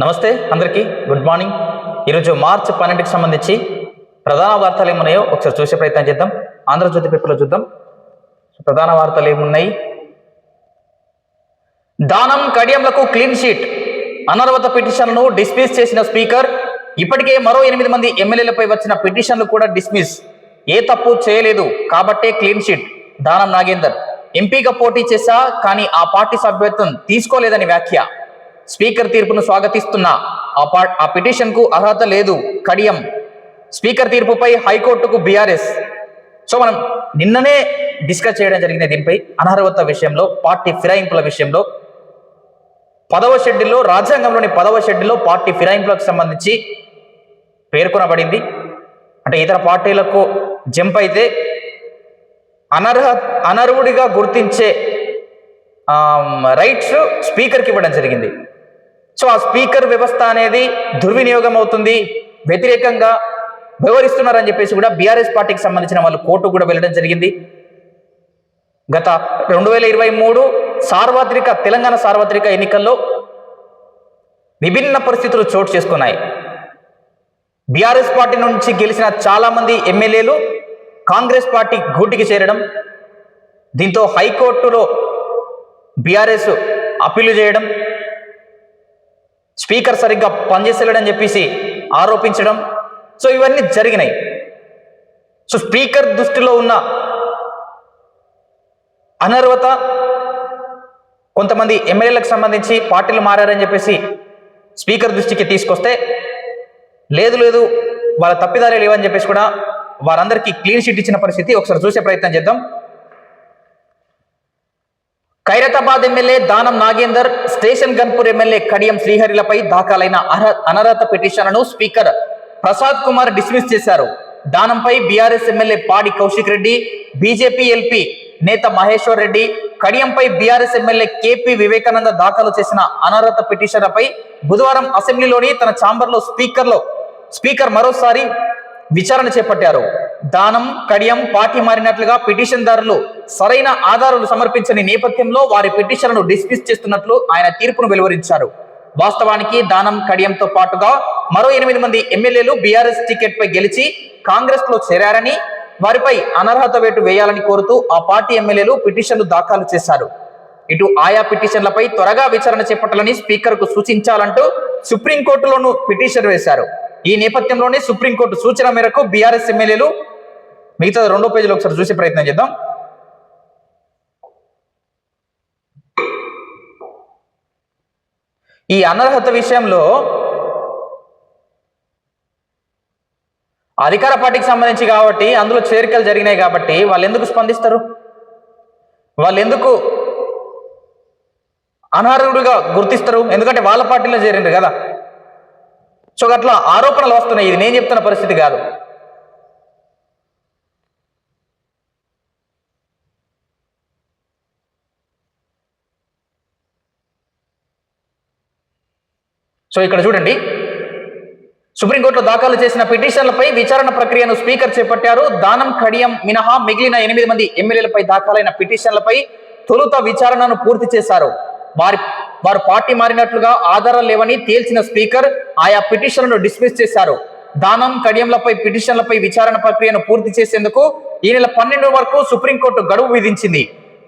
నమస్తే అందరికీ good morning. ఈరోజు మార్చి 12కి సంబంధించి ప్రధాన వార్తలు ఏమున్నాయో ఒకసారి చూసే ప్రయత్నం చేద్దాం. ఆంధ్రజ్యోతి పేపర్లో చూద్దాం. ప్రధాన వార్తలు ఏమున్నాయి? దానం కడియంలకు క్లీన్ షీట్, అనర్హత పిటిషన్లను డిస్మిస్ చేసిన స్పీకర్. ఇప్పటికే మరో 8 మంది ఎమ్మెల్యేలపై వచ్చిన పిటిషన్లు కూడా డిస్మిస్. ఏ తప్పు చేయలేదు కాబట్టే క్లీన్ షీట్. దానం నాగేందర్ ఎంపీగా పోటీ చేశా కానీ ఆ పార్టీ సభ్యత్వం తీసుకోలేదని వ్యాఖ్య. స్పీకర్ తీర్పును స్వాగతిస్తున్నా, ఆ పిటిషన్ కు అర్హత లేదు కడియం. స్పీకర్ తీర్పుపై హైకోర్టుకు బీఆర్ఎస్. సో మనం నిన్ననే డిస్కస్ చేయడం జరిగింది దీనిపై. అనర్హత విషయంలో, పార్టీ ఫిరాయింపుల విషయంలో 10వ షెడ్యూల్లో, రాజ్యాంగంలోని 10వ షెడ్యూల్లో పార్టీ ఫిరాయింపులకు సంబంధించి పేర్కొనబడింది. అంటే ఇతర పార్టీలకు జంప్ అయితే అనర్హుడిగా గుర్తించే రైట్స్ స్పీకర్కి ఇవ్వడం జరిగింది. సో ఆ స్పీకర్ వ్యవస్థ అనేది దుర్వినియోగం అవుతుంది, వ్యతిరేకంగా వ్యవహరిస్తున్నారని చెప్పేసి కూడా బీఆర్ఎస్ పార్టీకి సంబంధించిన వాళ్ళు కోర్టు కూడా వెళ్ళడం జరిగింది. గత 2023 తెలంగాణ సార్వత్రిక ఎన్నికల్లో విభిన్న పరిస్థితులు చోటు చేసుకున్నాయి. బీఆర్ఎస్ పార్టీ నుంచి గెలిచిన చాలా మంది ఎమ్మెల్యేలు కాంగ్రెస్ పార్టీ గూటికి చేరడం, దీంతో హైకోర్టులో బీఆర్ఎస్ అప్పీలు చేయడం, స్పీకర్ సరిగ్గా పనిచేసేలేడని చెప్పేసి ఆరోపించడం, సో ఇవన్నీ జరిగినాయి. సో స్పీకర్ దృష్టిలో ఉన్న అనర్హత, కొంతమంది ఎమ్మెల్యేలకు సంబంధించి పార్టీలు మారారని చెప్పేసి స్పీకర్ దృష్టికి తీసుకొస్తే లేదు వాళ్ళ తప్పిదారే లేవని చెప్పేసి కూడా వారందరికీ క్లీన్ షీట్ ఇచ్చిన పరిస్థితి ఒకసారి చూసే ప్రయత్నం చేద్దాం. Khairatabad MLA Danam Nagender, station Ghanpur MLA Kadiyam శ్రీహరిలపై దాఖలైన అనర్హత పిటిషన్లను స్పీకర్ ప్రసాద్ కుమార్ డిస్మిస్ చేశారు. దానంపై బీఆర్ఎస్ ఎమ్మెల్యే పాడి కౌశిక్ రెడ్డి, బీజేపీ ఎల్పీ నేత మహేశ్వర్ రెడ్డి, కడియంపై బీఆర్ఎస్ ఎమ్మెల్యే కేపీ వివేకానంద దాఖలు చేసిన అనర్హత పిటిషన్లపై బుధవారం అసెంబ్లీలోని తన ఛాంబర్లో స్పీకర్ మరోసారి విచారణ చేపట్టారు. దానం, కడియం పార్టీ మారినట్లుగా పిటిషన్దారులు సరైన ఆధారాలు సమర్పించని నేపథ్యంలో వారి పిటిషన్లను డిస్మిస్ చేస్తున్నట్లు ఆయన తీర్పును వెలువరించారు. వాస్తవానికి దానం, కడియంతో పాటుగా మరో 8 మంది ఎమ్మెల్యేలు బీఆర్ఎస్ టికెట్ పై గెలిచి కాంగ్రెస్ లో చేరారని, వారిపై అనర్హత వేటు వేయాలని కోరుతూ ఆ పార్టీ ఎమ్మెల్యేలు పిటిషన్లు దాఖలు చేశారు. ఇటు ఆయా పిటిషన్లపై త్వరగా విచారణ చేపట్టాలని స్పీకర్ కు సూచించాలంటూ సుప్రీంకోర్టులోనూ పిటిషన్ వేశారు. ఈ నేపథ్యంలోనే సుప్రీంకోర్టు సూచన మేరకు బీఆర్ఎస్ ఎమ్మెల్యేలు, మిగతా 2వ పేజీలో ఒకసారి చూసే ప్రయత్నం చేద్దాం. ఈ అనర్హత విషయంలో అధికార పార్టీకి సంబంధించి కాబట్టి అందులో చేరికలు జరిగినాయి కాబట్టి వాళ్ళు ఎందుకు స్పందిస్తారు? వాళ్ళు ఎందుకు అనర్హుడిగా గుర్తిస్తారు? ఎందుకంటే వాళ్ళ పార్టీలో చేరిండ్రు కదా. సో అట్లా ఆరోపణలు వస్తున్నాయి. ఇది నేను చెప్తున్న పరిస్థితి కాదు. సో ఇక్కడ చూడండి, సుప్రీంకోర్టులో దాఖలు చేసిన పిటిషన్లపై విచారణ ప్రక్రియను స్పీకర్ చేపట్టారు. దానం, కడియం మినహా మిగిలిన 8 మంది ఎమ్మెల్యేలపై దాఖలైన పిటిషన్లపై తొలుత విచారణను పూర్తి చేశారు. వారు పార్టీ మారినట్లుగా ఆధారాలు లేవని తేల్చిన స్పీకర్ ఆయా పిటిషన్లను డిస్మిస్ చేశారు. దానం, కడియంలపై పిటిషన్లపై విచారణ ప్రక్రియను పూర్తి చేసేందుకు ఈ నెల 12 వరకు సుప్రీంకోర్టు గడువు విధించింది.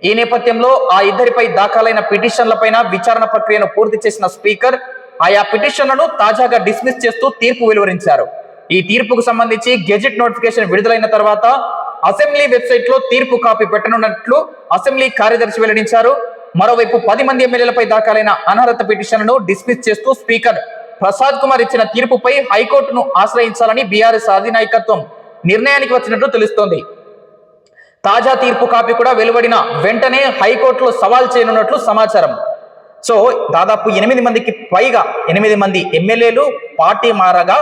ఈ నేపథ్యంలో ఆ ఇద్దరిపై దాఖలైన పిటిషన్లపైన విచారణ ప్రక్రియను పూర్తి చేసిన స్పీకర్ ఆయా పిటిషన్లను తాజాగా డిస్మిస్ చేస్తూ తీర్పు వెలువరించారు. ఈ తీర్పుకు సంబంధించి గెజెట్ నోటిఫికేషన్ విడుదలైన తర్వాత అసెంబ్లీ వెబ్సైట్ లో తీర్పు కాపీ పెట్టనున్నట్లు అసెంబ్లీ కార్యదర్శి వెల్లడించారు. మరోవైపు 10 మంది ఎమ్మెల్యేలపై దాఖలైన అనర్హత పిటిషన్లను డిస్మిస్ చేస్తూ స్పీకర్ ప్రసాద్ కుమార్ ఇచ్చిన తీర్పుపై హైకోర్టును ఆశ్రయించాలని బీఆర్ఎస్ అధినాయకత్వం నిర్ణయానికి వచ్చినట్లు తెలుస్తోంది. తాజా తీర్పు కాపీ కూడా వెలువడిన వెంటనే హైకోర్టులో సవాల్ చేయనున్నట్లు సమాచారం. సో దాదాపు 8 మందికి పైగా 8 మంది ఎమ్మెల్యేలు పార్టీ మారగా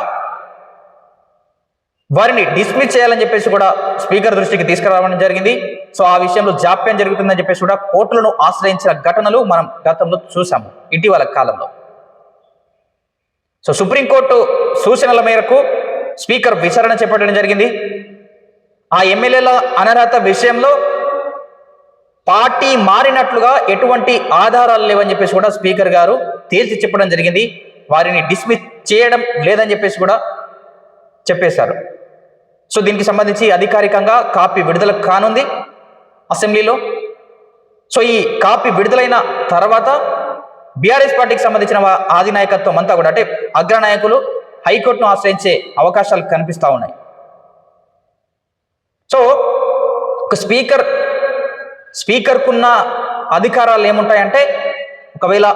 వారిని డిస్మిస్ చేయాలని చెప్పేసి కూడా స్పీకర్ దృష్టికి తీసుకురావడం జరిగింది. సో ఆ విషయంలో జాప్యం జరుగుతుందని చెప్పేసి కూడా కోర్టులను ఆశ్రయించిన ఘటనలు మనం గతంలో చూసాము ఇటీవల కాలంలో. సో సుప్రీంకోర్టు సూచనల మేరకు స్పీకర్ విచారణ చేపట్టడం జరిగింది. ఆ ఎమ్మెల్యేల అనర్హత విషయంలో పార్టీ మారినట్లుగా ఎటువంటి ఆధారాలు లేవని చెప్పేసి కూడా స్పీకర్ గారు తేల్చి చెప్పడం జరిగింది. వారిని డిస్మిస్ చేయడం లేదని చెప్పేసి కూడా చెప్పేశారు. సో దీనికి సంబంధించి అధికారికంగా కాపీ విడుదల కానుంది అసెంబ్లీలో. సో ఈ కాపీ విడుదలైన తర్వాత బీఆర్ఎస్ పార్టీకి సంబంధించిన ఆది నాయకత్వం అంతా కూడా అంటే అగ్రనాయకులు హైకోర్టును ఆశ్రయించే అవకాశాలు కనిపిస్తూ ఉన్నాయి. సో ఒక స్పీకర్కున్న అధికారాలు ఏముంటాయంటే, ఒకవేళ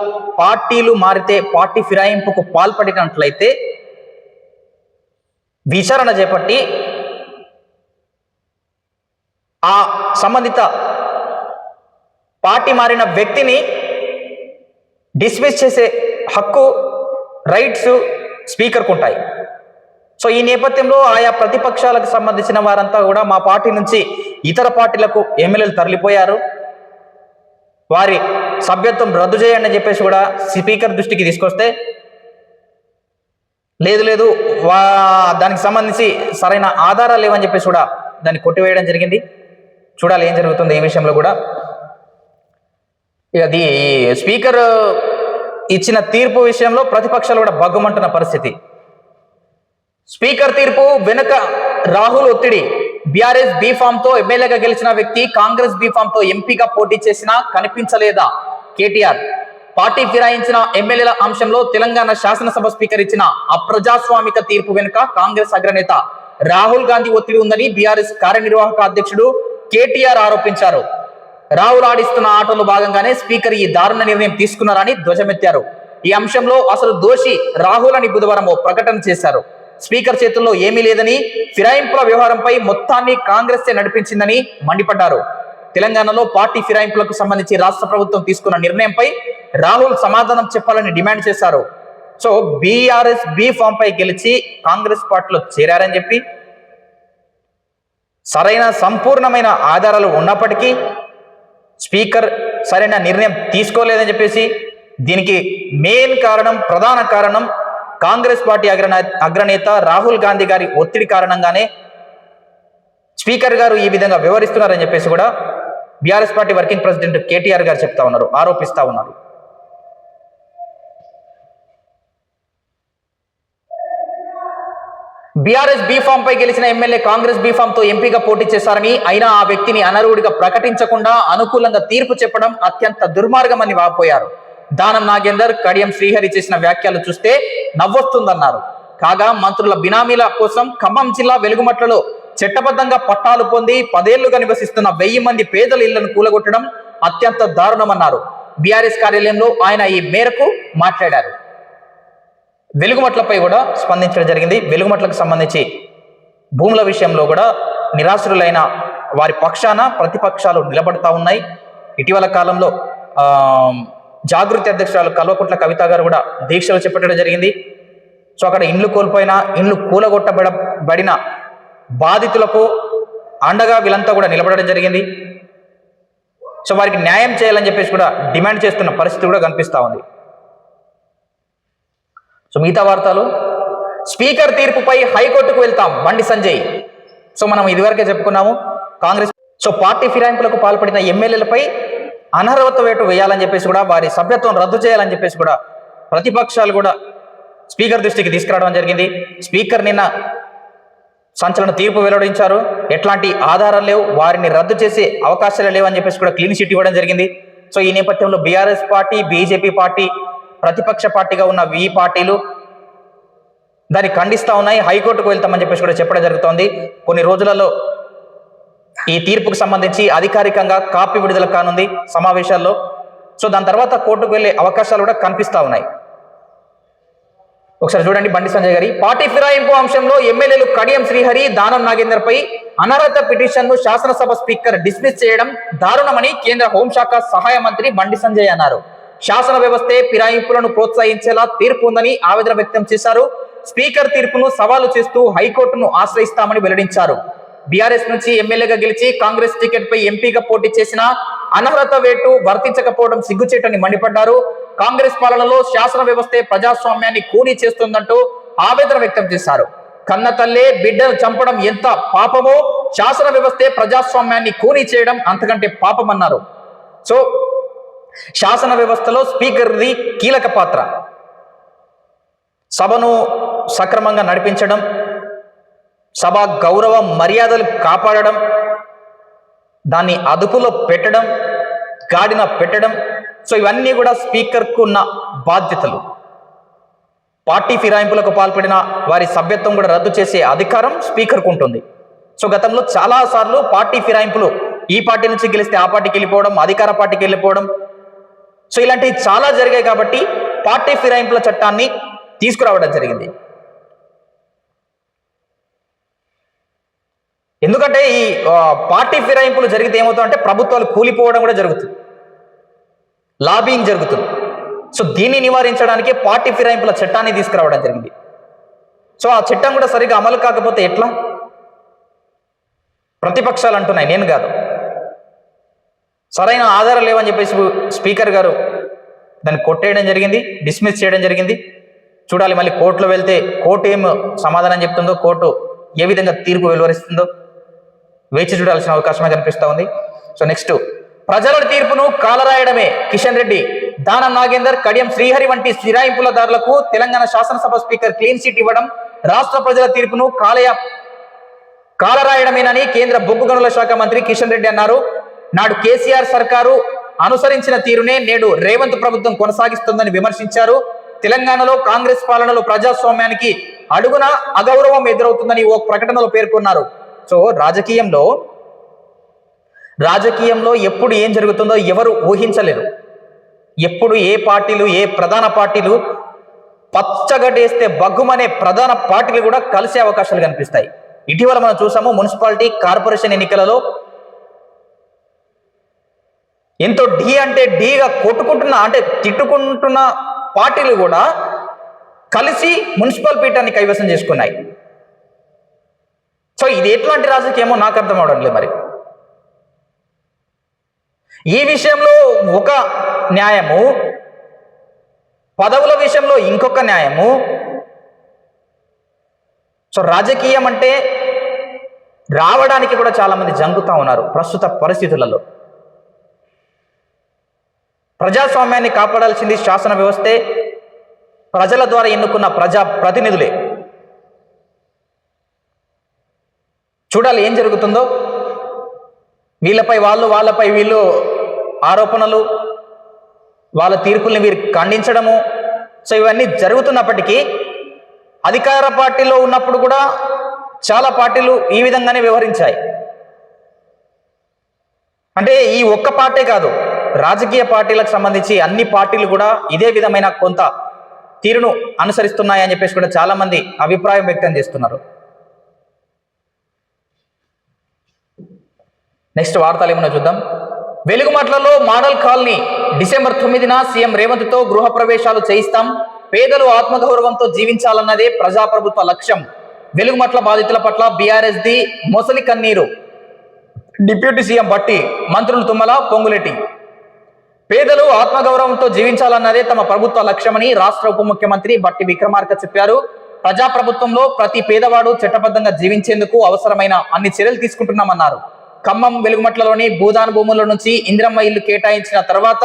పార్టీలు మారితే పార్టీ ఫిరాయింపుకు పాల్పడినట్లయితే విచారణ చేపట్టి ఆ సంబంధిత పార్టీ మారిన వ్యక్తిని డిస్మిస్ చేసే హక్కు, రైట్స్ స్పీకర్కు ఉంటాయి. సో ఈ నేపథ్యంలో ఆయా ప్రతిపక్షాలకు సంబంధించిన వారంతా కూడా మా పార్టీ నుంచి ఇతర పార్టీలకు ఎమ్మెల్యేలు తరలిపోయారు, వారి సభ్యత్వం రద్దు చేయండి అని చెప్పేసి కూడా స్పీకర్ దృష్టికి తీసుకొస్తే, లేదు దానికి సంబంధించి సరైన ఆధారాలు లేవని చెప్పేసి కూడా దాన్ని కొట్టివేయడం జరిగింది. చూడాలి ఏం జరుగుతుంది ఈ విషయంలో కూడా. అది స్పీకర్ ఇచ్చిన తీర్పు విషయంలో ప్రతిపక్షాలు కూడా బగ్గుమంటున్న పరిస్థితి. స్పీకర్ తీర్పు వెనుక రాహుల్ ఒత్తిడి. బీఆర్ఎస్ బీఫామ్ తో ఎమ్మెల్యేగా గెలిచిన వ్యక్తి కాంగ్రెస్ బీఫామ్ తో ఎంపీగా పోటీ చేసినా కనిపించలేదా కేటీఆర్. పార్టీ ఫిరాయించిన ఎమ్మెల్యేల అంశంలో తెలంగాణ శాసనసభ స్పీకర్ ఇచ్చిన అప్రజాస్వామిక తీర్పు వెనుక కాంగ్రెస్ అగ్రనేత రాహుల్ గాంధీ ఒత్తిడి ఉందని బీఆర్ఎస్ కార్యనిర్వాహక అధ్యక్షుడు కేటీఆర్ ఆరోపించారు. రాహుల్ ఆడిస్తున్న ఆటలో భాగంగానే స్పీకర్ ఈ దారుణ నిర్ణయం తీసుకున్నారని ధ్వజమెత్తారు. ఈ అంశంలో అసలు దోషి రాహుల్ అని బుధవారం ఓ ప్రకటన చేశారు. స్పీకర్ చేతుల్లో ఏమీ లేదని, ఫిరాయింపుల వ్యవహారంపై మొత్తాన్ని కాంగ్రెస్ నడిపించిందని మండిపడ్డారు. తెలంగాణలో పార్టీ ఫిరాయింపులకు సంబంధించి రాష్ట్ర ప్రభుత్వం తీసుకున్న నిర్ణయంపై రాహుల్ సమాధానం చెప్పాలని డిమాండ్ చేశారు. సో బీఆర్ఎస్ బీ ఫామ్ పై గెలిచి కాంగ్రెస్ పార్టీలో చేరారని చెప్పి సరైన సంపూర్ణమైన ఆధారాలు ఉన్నప్పటికీ స్పీకర్ సరైన నిర్ణయం తీసుకోలేదని చెప్పేసి, దీనికి ప్రధాన కారణం కాంగ్రెస్ పార్టీ అగ్రనేత రాహుల్ గాంధీ గారి ఒత్తిడి కారణంగానే స్పీకర్ గారు ఈ విధంగా వ్యవహరిస్తున్నారని చెప్పేసి కూడా BRS party working president KTR గారు ఆరోపిస్తా ఉన్నారు. బీఆర్ఎస్ బీఫామ్ పై గెలిచిన ఎమ్మెల్యే కాంగ్రెస్ బీఫామ్ తో ఎంపీగా పోటీ చేశారని, అయినా ఆ వ్యక్తిని అనర్హుడిగా ప్రకటించకుండా అనుకూలంగా తీర్పు చెప్పడం అత్యంత దుర్మార్గమని వాపోయారు. దానం నాగేందర్, కడియం శ్రీహరి చేసిన వ్యాఖ్యలు చూస్తే నవ్వొస్తుందన్నారు. కాగా మంత్రుల బినామీల కోసం ఖమ్మం జిల్లా వెలుగుమట్లలో చట్టబద్ధంగా పట్టాలు పొంది 10 ఏళ్లుగా నివసిస్తున్న 1000 మంది పేదల ఇళ్లను కూలగొట్టడం అత్యంత దారుణమన్నారు. బీఆర్ఎస్ కార్యాలయంలో ఆయన ఈ మేరకు మాట్లాడారు. వెలుగుమట్లపై కూడా స్పందించడం జరిగింది. వెలుగుమట్లకు సంబంధించి భూముల విషయంలో కూడా నిరాశ్రులైన వారి పక్షాన ప్రతిపక్షాలు నిలబడతా ఉన్నాయి. ఇటీవల కాలంలో జాగృతి అధ్యక్షురాలు కల్వకుంట్ల కవిత గారు కూడా దీక్షలు చేపట్టడం జరిగింది. సో అక్కడ ఇండ్లు కోల్పోయిన, ఇండ్లు కూలగొట్టబడిన బాధితులకు అండగా వీళ్ళంతా కూడా నిలబడడం జరిగింది. సో వారికి న్యాయం చేయాలని చెప్పేసి కూడా డిమాండ్ చేస్తున్న పరిస్థితి కూడా కనిపిస్తూ ఉంది. సో మిగతా వార్తలు, స్పీకర్ తీర్పుపై హైకోర్టుకు వెళ్తాం బండి సంజయ్. సో మనం ఇదివరకే చెప్పుకున్నాము, కాంగ్రెస్ పార్టీ ఫిరాయింపులకు పాల్పడిన ఎమ్మెల్యేలపై అనర్హత వేటు వేయాలని చెప్పేసి కూడా, వారి సభ్యత్వం రద్దు చేయాలని చెప్పేసి కూడా ప్రతిపక్షాలు కూడా స్పీకర్ దృష్టికి తీసుకురావడం జరిగింది. స్పీకర్ నిన్న సంచలన తీర్పు వెల్లడించారు. ఎట్లాంటి ఆధారాలు లేవు, వారిని రద్దు చేసే అవకాశాలు లేవని చెప్పేసి కూడా క్లీన్ చిట్ ఇవ్వడం జరిగింది. సో ఈ నేపథ్యంలో బీఆర్ఎస్ పార్టీ, బీజేపీ పార్టీ, ప్రతిపక్ష పార్టీగా ఉన్న ఈ పార్టీలు దాన్ని ఖండిస్తూ ఉన్నాయి. హైకోర్టుకు వెళ్తామని చెప్పేసి కూడా చెప్పడం జరుగుతోంది. కొన్ని రోజులలో ఈ తీర్పుకు సంబంధించి అధికారికంగా కాపీ విడుదల కానుంది సమావేశాల్లో. సో దాని తర్వాత కోర్టుకు వెళ్లే అవకాశాలు కూడా కనిపిస్తూ ఉన్నాయి. ఒకసారి చూడండి బండి సంజయ్ గారి పార్టీ ఫిరాయింపు అంశంలో ఎమ్మెల్యేలు కడియం శ్రీహరి, దానం నాగేందర్ పై అనర్హత పిటిషన్ను శాసనసభ స్పీకర్ డిస్మిస్ చేయడం దారుణమని కేంద్ర హోంశాఖ సహాయ మంత్రి బండి సంజయ్ అన్నారు. శాసన వ్యవస్థే ఫిరాయింపులను ప్రోత్సహించేలా తీర్పు ఉందని ఆవేదన వ్యక్తం చేశారు. స్పీకర్ తీర్పును సవాలు చేస్తూ హైకోర్టును ఆశ్రయిస్తామని వెల్లడించారు. బీఆర్ఎస్ నుంచి ఎమ్మెల్యేగా గెలిచి కాంగ్రెస్ టికెట్ పై ఎంపీగా పోటీ చేసిన అనర్హత వేటు వర్తించకపోవడం సిగ్గుచేటని మండిపడ్డారు. కాంగ్రెస్ పాలనలో శాసన వ్యవస్థే ప్రజాస్వామ్యాన్ని కూనీ చేస్తుందంటూ ఆవేదన వ్యక్తం చేశారు. కన్న తల్లే బిడ్డను చంపడం ఎంత పాపమో, శాసన వ్యవస్థే ప్రజాస్వామ్యాన్ని కూనీ చేయడం అంతకంటే పాపమన్నారు. సో శాసన వ్యవస్థలో స్పీకర్ది కీలక పాత్ర. సభను సక్రమంగా నడిపించడం, సభ గౌరవ మర్యాదలు కాపాడడం, దాన్ని అదుపులో పెట్టడం, గాడిన పెట్టడం, సో ఇవన్నీ కూడా స్పీకర్కు ఉన్న బాధ్యతలు. పార్టీ ఫిరాయింపులకు పాల్పడిన వారి సభ్యత్వం కూడా రద్దు చేసే అధికారం స్పీకర్కు ఉంటుంది. సో గతంలో చాలాసార్లు పార్టీ ఫిరాయింపులు, ఈ పార్టీ నుంచి గెలిస్తే ఆ పార్టీకి వెళ్ళిపోవడం, అధికార పార్టీకి వెళ్ళిపోవడం, సో ఇలాంటివి చాలా జరిగాయి. కాబట్టి పార్టీ ఫిరాయింపుల చట్టాన్ని తీసుకురావడం జరిగింది. ఎందుకంటే ఈ పార్టీ ఫిరాయింపులు జరిగితే ఏమవుతుందంటే ప్రభుత్వాలు కూలిపోవడం కూడా జరుగుతుంది, లాబింగ్ జరుగుతుంది. సో దీన్ని నివారించడానికి పార్టీ ఫిరాయింపుల చట్టాన్ని తీసుకురావడం జరిగింది. సో ఆ చట్టం కూడా సరిగా అమలు కాకపోతే ఎట్లా? ప్రతిపక్షాలు అంటున్నాయి, నేను కాదు. సరైన ఆధారం లేవని చెప్పేసి స్పీకర్ గారు దాన్ని కొట్టేయడం జరిగింది, డిస్మిస్ చేయడం జరిగింది. చూడాలి మళ్ళీ కోర్టులో వెళ్తే కోర్టు ఏం సమాధానం చెప్తుందో, కోర్టు ఏ విధంగా తీర్పు వెలువరిస్తుందో వేచి చూడాల్సిన అవకాశమే కనిపిస్తూ ఉంది. సో నెక్స్ట్, ప్రజల తీర్పును కాలరాయడమే కిషన్ రెడ్డి, దానం నాగేందర్, కడియం శ్రీహరి వంటి ఫిరాయింపులదారులకు తెలంగాణ శాసనసభ స్పీకర్ క్లీన్ చిట్ ఇవ్వడం రాష్ట్ర ప్రజల తీర్పును కాలరాయడమేనని కేంద్ర బొగ్గు గనుల శాఖ మంత్రి కిషన్ రెడ్డి అన్నారు. నాడు కేసీఆర్ సర్కారు అనుసరించిన తీరునే నేడు రేవంత్ ప్రభుత్వం కొనసాగిస్తుందని విమర్శించారు. తెలంగాణలో కాంగ్రెస్ పాలనలో ప్రజాస్వామ్యానికి అడుగున అగౌరవం ఎదురవుతుందని ఓ ప్రకటనలో పేర్కొన్నారు. సో రాజకీయంలో ఎప్పుడు ఏం జరుగుతుందో ఎవరు ఊహించలేరు. ఎప్పుడు ఏ పార్టీలు, ఏ ప్రధాన పార్టీలు పచ్చగడ్డేస్తే బగ్గుమనే ప్రధాన పార్టీలు కూడా కలిసే అవకాశాలు కనిపిస్తాయి. ఇటీవల మనం చూసాము, మున్సిపాలిటీ కార్పొరేషన్ ఎన్నికలలో ఎంతో ఢీ అంటే ఢీగా కొట్టుకుంటున్న, అంటే తిట్టుకుంటున్న పార్టీలు కూడా కలిసి మున్సిపల్ పీఠాన్ని కైవసం చేసుకున్నాయి. సో ఇది ఎట్లాంటి రాజకీయమో నాకు అర్థం అవడం లేదు. మరి ఈ విషయంలో ఒక న్యాయము, పదవుల విషయంలో ఇంకొక న్యాయము. సో రాజకీయం అంటే రావడానికి కూడా చాలా మంది జంకుతా ఉన్నారు ప్రస్తుత పరిస్థితులలో. ప్రజాస్వామ్యాన్ని కాపాడాల్సింది శాసన వ్యవస్థే, ప్రజల ద్వారా ఎన్నుకున్న ప్రజా ప్రతినిధులే. చూడాలి ఏం జరుగుతుందో. వీళ్ళపై వాళ్ళు, వాళ్ళపై వీళ్ళు ఆరోపణలు, వాళ్ళ తీర్పుల్ని వీరు ఖండించడము, సో ఇవన్నీ జరుగుతున్నప్పటికీ అధికార పార్టీలో ఉన్నప్పుడు కూడా చాలా పార్టీలు ఈ విధంగానే వ్యవహరించాయి. అంటే ఈ ఒక్క పార్టీ కాదు, రాజకీయ పార్టీలకు సంబంధించి అన్ని పార్టీలు కూడా ఇదే విధమైన కొంత తీరును అనుసరిస్తున్నాయని చెప్పేసి కూడా చాలా మంది అభిప్రాయం వ్యక్తం చేస్తున్నారు. నెక్స్ట్ వార్తలు ఏమన్నా చూద్దాం. వెలుగుమట్లలో మోడల్ కాలనీ డిసెంబర్ 9న సీఎం రేవంత్తో గృహ ప్రవేశాలు చేయిస్తాం, పేదలు ఆత్మగౌరవంతో జీవించాలన్నదే ప్రజాప్రభుత్వ లక్ష్యం. వెలుగుమట్ల బాధితుల పట్ల బీఆర్ఎస్ది మొసలి కన్నీరు. డిప్యూటీ సీఎం బట్టి, మంత్రులు తుమ్మల, పొంగులేటి. పేదలు ఆత్మగౌరవంతో జీవించాలన్నదే తమ ప్రభుత్వ లక్ష్యమని రాష్ట్ర ఉప ముఖ్యమంత్రి బట్టి విక్రమార్క చెప్పారు. ప్రజాప్రభుత్వంలో ప్రతి పేదవాడు చట్టబద్ధంగా జీవించేందుకు అవసరమైన అన్ని చర్యలు తీసుకుంటున్నామన్నారు. ఖమ్మం వెలుగుమట్లలోని భూదాన్ భూముల నుంచి ఇందిరమ్మ ఇల్లు కేటాయించిన తర్వాత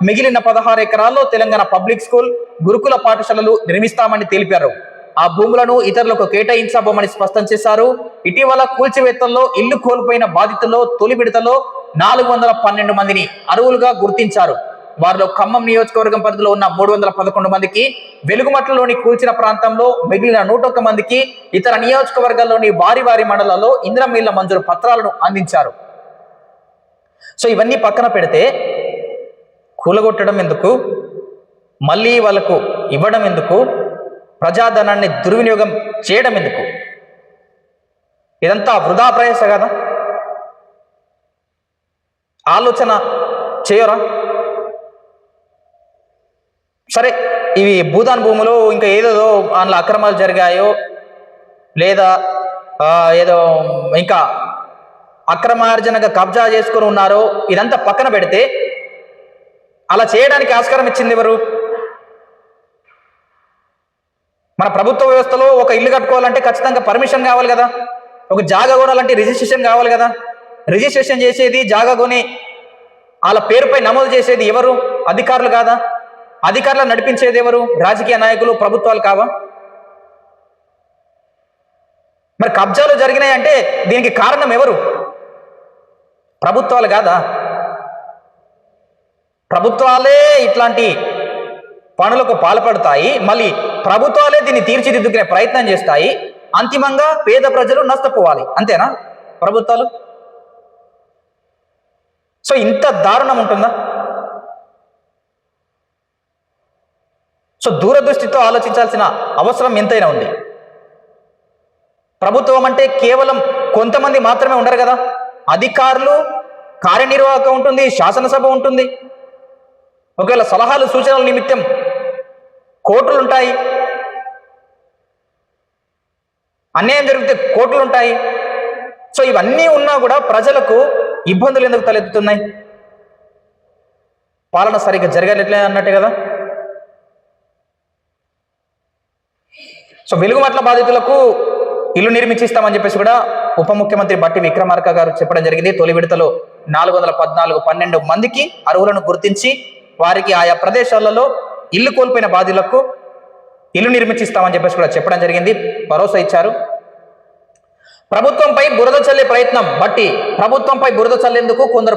మిగిలిన 16 ఎకరాల్లో తెలంగాణ పబ్లిక్ స్కూల్, గురుకుల పాఠశాలలు నిర్మిస్తామని తెలిపారు. ఆ భూములను ఇతరులకు కేటాయించబోమని స్పష్టం చేశారు. ఇటీవల కూల్చివేతల్లో ఇల్లు కోల్పోయిన బాధితుల్లో తొలి విడతలో 412 మందిని అర్హులుగా గుర్తించారు. వారిలో ఖమ్మం నియోజకవర్గం పరిధిలో ఉన్న 311 మందికి, వెలుగుమట్లలోని కూల్చిన ప్రాంతంలో మిగిలిన 101 మందికి, ఇతర నియోజకవర్గాల్లోని వారి మండలాల్లో ఇందిరమ్మ ఇళ్ల మంజూరు పత్రాలను అందించారు. సో ఇవన్నీ పక్కన పెడితే కూలగొట్టడం ఎందుకు, మళ్ళీ వాళ్ళకు ఇవ్వడం ఎందుకు, ప్రజాధనాన్ని దుర్వినియోగం చేయడం ఎందుకు? ఇదంతా వృధా ప్రయాస కదా? ఆలోచన చేయరా? సరే, ఇవి భూదాన్ భూములు ఇంకా ఏదేదో అందులో అక్రమాలు జరిగాయో, లేదా ఏదో ఇంకా అక్రమార్జనగా కబ్జా చేసుకుని ఉన్నారో, ఇదంతా పక్కన పెడితే అలా చేయడానికి ఆస్కారం ఇచ్చింది ఎవరు? మన ప్రభుత్వ వ్యవస్థలో ఒక ఇల్లు కట్టుకోవాలంటే ఖచ్చితంగా పర్మిషన్ కావాలి కదా, ఒక జాగా కొనాలంటే రిజిస్ట్రేషన్ కావాలి కదా. రిజిస్ట్రేషన్ చేసేది, జాగా కొని వాళ్ళ పేరుపై నమోదు చేసేది ఎవరు? అధికారులు కాదా? అధికారులు నడిపించేది ఎవరు? రాజకీయ నాయకులు, ప్రభుత్వాలు కావా? కబ్జాలు జరిగినాయంటే దీనికి కారణం ఎవరు? ప్రభుత్వాలు కాదా? ప్రభుత్వాలే ఇట్లాంటి పనులకు పాల్పడతాయి, మళ్ళీ ప్రభుత్వాలే దీన్ని తీర్చిదిద్దుకునే ప్రయత్నం చేస్తాయి, అంతిమంగా పేద ప్రజలు నష్టపోవాలి. అంతేనా ప్రభుత్వాలు? సో ఇంత దారుణం ఉంటుందా? సో దూరదృష్టితో ఆలోచించాల్సిన అవసరం ఎంతైనా ఉంది. ప్రభుత్వం అంటే కేవలం కొంతమంది మాత్రమే ఉండరు కదా. అధికారులు, కార్యనిర్వాహక ఉంటుంది, శాసనసభ ఉంటుంది, ఒకవేళ సలహాలు సూచనల నిమిత్తం కోర్టులు ఉంటాయి, అన్యాయం జరిగితే కోర్టులు ఉంటాయి. సో ఇవన్నీ ఉన్నా కూడా ప్రజలకు ఇబ్బందులు ఎందుకు తలెత్తుతున్నాయి? పాలన సరిగ్గా జరగట్లే అన్నట్టే కదా. సో వెలుగుమట్ల బాధితులకు ఇల్లు నిర్మించిస్తామని చెప్పేసి కూడా ఉప ముఖ్యమంత్రి బట్టి విక్రమార్క గారు చెప్పడం జరిగింది. తొలి విడతలో 414 మందికి అర్హులను గుర్తించి వారికి ఆయా ప్రదేశాలలో ఇల్లు కోల్పోయిన బాధితులకు ఇల్లు నిర్మించిస్తామని చెప్పేసి కూడా చెప్పడం జరిగింది, భరోసా ఇచ్చారు. ప్రభుత్వంపై బురద చల్లే ప్రయత్నం బట్టి, ప్రభుత్వంపై బురద చల్లేందుకు కొందరు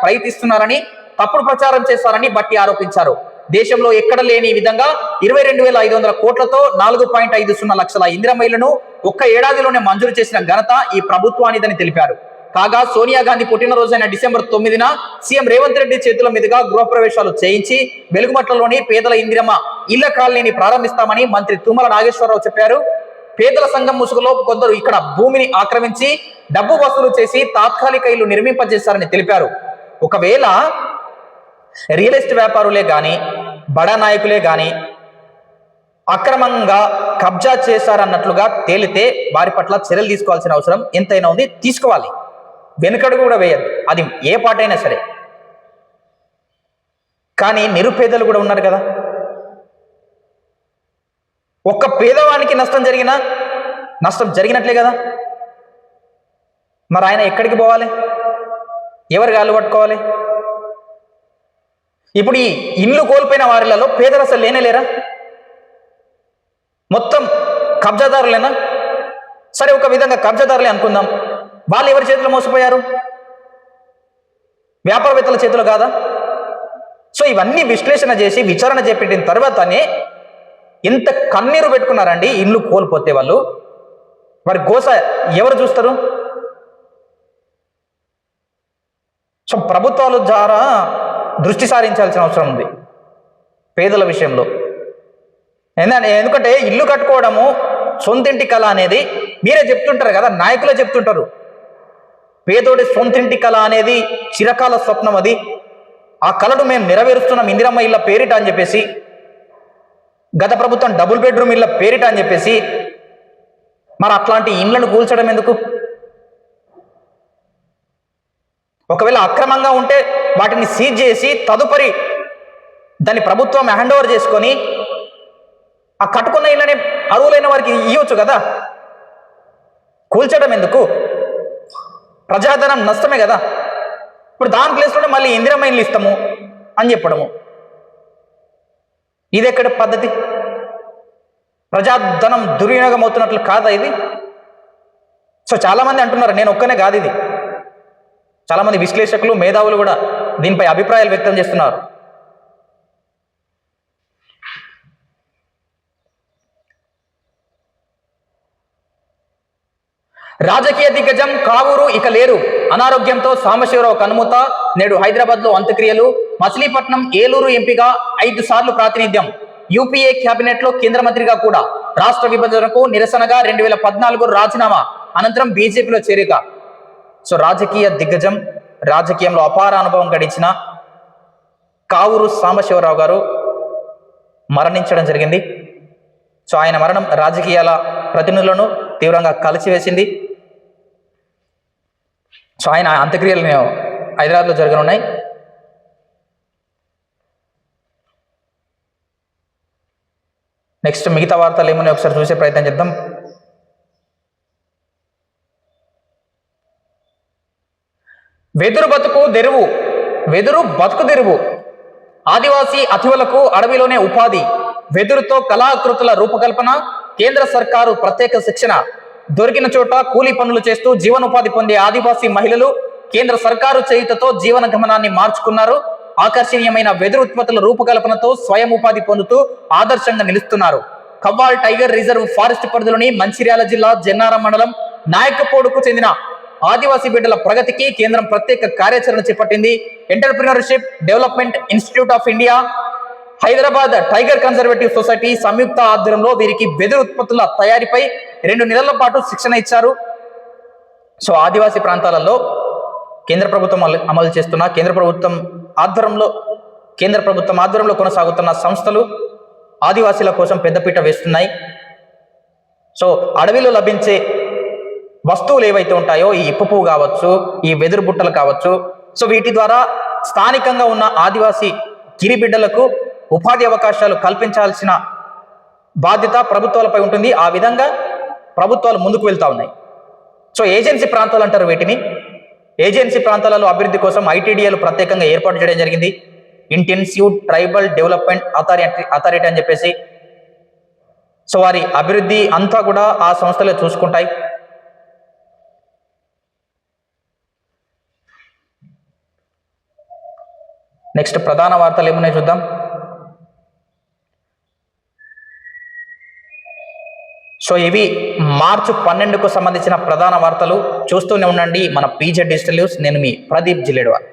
ప్రయత్నిస్తున్నారని, తప్పుడు ప్రచారం చేస్తారని బట్టి ఆరోపించారు. దేశంలో ఎక్కడ లేని విధంగా 22,500 కోట్లతో 4.50 లక్షల ఇందిరమ్మ ఇళ్లను ఒక్క ఏడాదిలోనే మంజూరు చేసిన ఘనత ఈ ప్రభుత్వానిదని తెలిపారు. కాగా సోనియా గాంధీ పుట్టినరోజైన డిసెంబర్ 9న సీఎం రేవంత్ రెడ్డి చేతుల మీదుగా గృహప్రవేశాలు చేయించి వెలుగుమట్లలోని పేదల ఇందిరమ్మ ఇళ్ల కాలనీని ప్రారంభిస్తామని మంత్రి తుమ్మల నాగేశ్వరరావు చెప్పారు. పేదల సంఘం ముసుగులో కొందరు ఇక్కడ భూమిని ఆక్రమించి డబ్బు వసూలు చేసి తాత్కాలిక ఇల్లు నిర్మింపజేశారని తెలిపారు. ఒకవేళ రియల్ ఎస్టేట్ వ్యాపారులే కానీ, బడా నాయకులే కానీ అక్రమంగా కబ్జా చేశారన్నట్లుగా తేలితే వారి పట్ల చర్యలు తీసుకోవాల్సిన అవసరం ఎంతైనా ఉంది, తీసుకోవాలి. వెనుకడుగు కూడా వేయద్దు, అది ఏ పాటైనా సరే. కానీ నిరుపేదలు కూడా ఉన్నారు కదా. ఒక్క పేదవానికి నష్టం జరిగినా నష్టం జరిగినట్లే కదా. మరి ఆయన ఎక్కడికి పోవాలి? ఎవరు గాలు పట్టుకోవాలి? ఇప్పుడు ఈ ఇల్లు కోల్పోయిన వారిలలో పేదలు అసలు లేనేలేరా? మొత్తం కబ్జాదారులేనా? సరే, ఒక విధంగా కబ్జాదారులే అనుకుందాం. వాళ్ళు ఎవరి చేతిలో మోసపోయారు? వ్యాపారవేత్తల చేతిలో కాదా? సో ఇవన్నీ విశ్లేషణ చేసి విచారణ చేపట్టిన తర్వాతనే ఎంత కన్నీరు పెట్టుకున్నారండి ఇల్లు కోల్పోతే వాళ్ళు. వారి గోస ఎవరు చూస్తారు? సో ప్రభుత్వాల ద్వారా దృష్టి సారించాల్సిన అవసరం ఉంది పేదల విషయంలో. ఎందుకంటే ఇల్లు కట్టుకోవడము సొంతింటి కళ అనేది మీరే చెప్తుంటారు కదా, నాయకులే చెప్తుంటారు. పేదోడి సొంతింటి కళ అనేది చిరకాల స్వప్నం, అది ఆ కళను మేము నెరవేరుస్తున్నాం ఇందిరమ్మ ఇళ్ళ పేరిట అని చెప్పేసి, గత ప్రభుత్వం డబుల్ బెడ్రూమ్ ఇళ్ళ పేరిట అని చెప్పేసి. మరి అట్లాంటి ఇండ్లను కూల్చడం ఎందుకు? ఒకవేళ అక్రమంగా ఉంటే వాటిని సీజ్ చేసి తదుపరి దాన్ని ప్రభుత్వం హ్యాండ్ ఓవర్ చేసుకొని ఆ కట్టుకున్న ఇళ్ళని అర్హులైన వారికి ఇవ్వచ్చు కదా. కూల్చడం ఎందుకు? ప్రజాధనం నష్టమే కదా. ఇప్పుడు దాని ప్లేస్లోనే మళ్ళీ ఇందిరమ్మ ఇల్లు ఇస్తాము అని చెప్పడము, ఇది ఎక్కడ పద్ధతి? ప్రజాధనం దుర్వినియోగం అవుతున్నట్లు కాదా ఇది? సో చాలామంది అంటున్నారు, నేను ఒక్కనే కాదు ఇది, చాలామంది విశ్లేషకులు, మేధావులు కూడా దీనిపై అభిప్రాయాలు వ్యక్తం చేస్తున్నారు. రాజకీయ దిగ్గజం కావూరు ఇక లేరు. అనారోగ్యంతో సాంబశివరావు కనుమూత. నేడు హైదరాబాద్లో అంత్యక్రియలు. మచిలీపట్నం, ఏలూరు ఎంపీగా 5 సార్లు ప్రాతినిధ్యం. యూపీఏ క్యాబినెట్లో కేంద్ర మంత్రిగా కూడా. రాష్ట్ర విభజనకు నిరసనగా 2014 రాజీనామా అనంతరం బీజేపీలో చేరిక. సో రాజకీయ దిగ్గజం, రాజకీయంలో అపార అనుభవం గడించిన కావూరు సాంబశివరావు గారు మరణించడం జరిగింది. సో ఆయన మరణం రాజకీయాల ప్రతినిధులను తీవ్రంగా కలిసివేసింది. సో ఆయన అంత్యక్రియలు హైదరాబాద్లో జరగనున్నాయి. నెక్స్ట్ మిగతా వార్తలు ఏమున్నాయి ఒకసారి చూసే ప్రయత్నం చేద్దాం. వెదురు బతుకు తెరువు, వెదురు బతుకు తెరువు. ఆదివాసీ అతివలకు అడవిలోనే ఉపాధి. వెదురుతో కళాకృతుల రూపకల్పన. కేంద్ర సర్కారు ప్రత్యేక శిక్షణ. దొరికిన చోట కూలీ పనులు చేస్తూ జీవనోపాధి పొందే ఆదివాసీ మహిళలు కేంద్ర సర్కారు చేయుతతో జీవన గమనాన్ని మార్చుకున్నారు. ఆకర్షణీయమైన వెదురు ఉత్పత్తుల రూపకల్పనతో స్వయం ఉపాధి పొందుతూ ఆదర్శంగా నిలుస్తున్నారు. కవ్వాల్ టైగర్ రిజర్వ్ ఫారెస్ట్ పరిధిలోని మంచిర్యాల జిల్లా జన్నారం మండలం నాయకపోడుకు చెందిన ఆదివాసీ బిడ్డల ప్రగతికి కేంద్రం ప్రత్యేక కార్యాచరణ చేపట్టింది. Entrepreneurship development institute of India, Hyderabad tiger conservative society సంయుక్త ఆధ్వర్యంలో వీరికి వెదురు ఉత్పత్తుల తయారీపై 2 నెలల పాటు శిక్షణ ఇచ్చారు. సో ఆదివాసీ ప్రాంతాలలో కేంద్ర ప్రభుత్వం అమలు చేస్తున్న కేంద్ర ప్రభుత్వం ఆధ్వర్యంలో కొనసాగుతున్న సంస్థలు ఆదివాసీల కోసం పెద్దపీట వేస్తున్నాయి. సో అడవిలో లభించే వస్తువులు ఏవైతే ఉంటాయో, ఈ ఇప్ప పువ్వు కావచ్చు, ఈ వెదురు బుట్టలు కావచ్చు, సో వీటి ద్వారా స్థానికంగా ఉన్న ఆదివాసీ గిరిబిడ్డలకు ఉపాధి అవకాశాలు కల్పించాల్సిన బాధ్యత ప్రభుత్వాలపై ఉంటుంది. ఆ విధంగా ప్రభుత్వాలు ముందుకు వెళ్తా ఉన్నాయి. సో ఏజెన్సీ ప్రాంతాలు అంటారు వీటిని. ఏజెన్సీ ప్రాంతాలలో అభివృద్ధి కోసం ఐటీడీఏలు ప్రత్యేకంగా ఏర్పాటు చేయడం జరిగింది. ఇంటెన్సివ్ ట్రైబల్ డెవలప్మెంట్ అథారిటీ అని చెప్పేసి. సో వారి అభివృద్ధి అంతా కూడా ఆ సంస్థలే చూసుకుంటాయి. నెక్స్ట్ ప్రధాన వార్తలు ఏమున్నాయి చూద్దాం. సో ఇవి మార్చి 12కు సంబంధించిన ప్రధాన వార్తలు. చూస్తూనే ఉండండి మన పీజే డిజిటల్ న్యూస్. నేను మీ ప్రదీప్ జిల్లేడ్వాల్.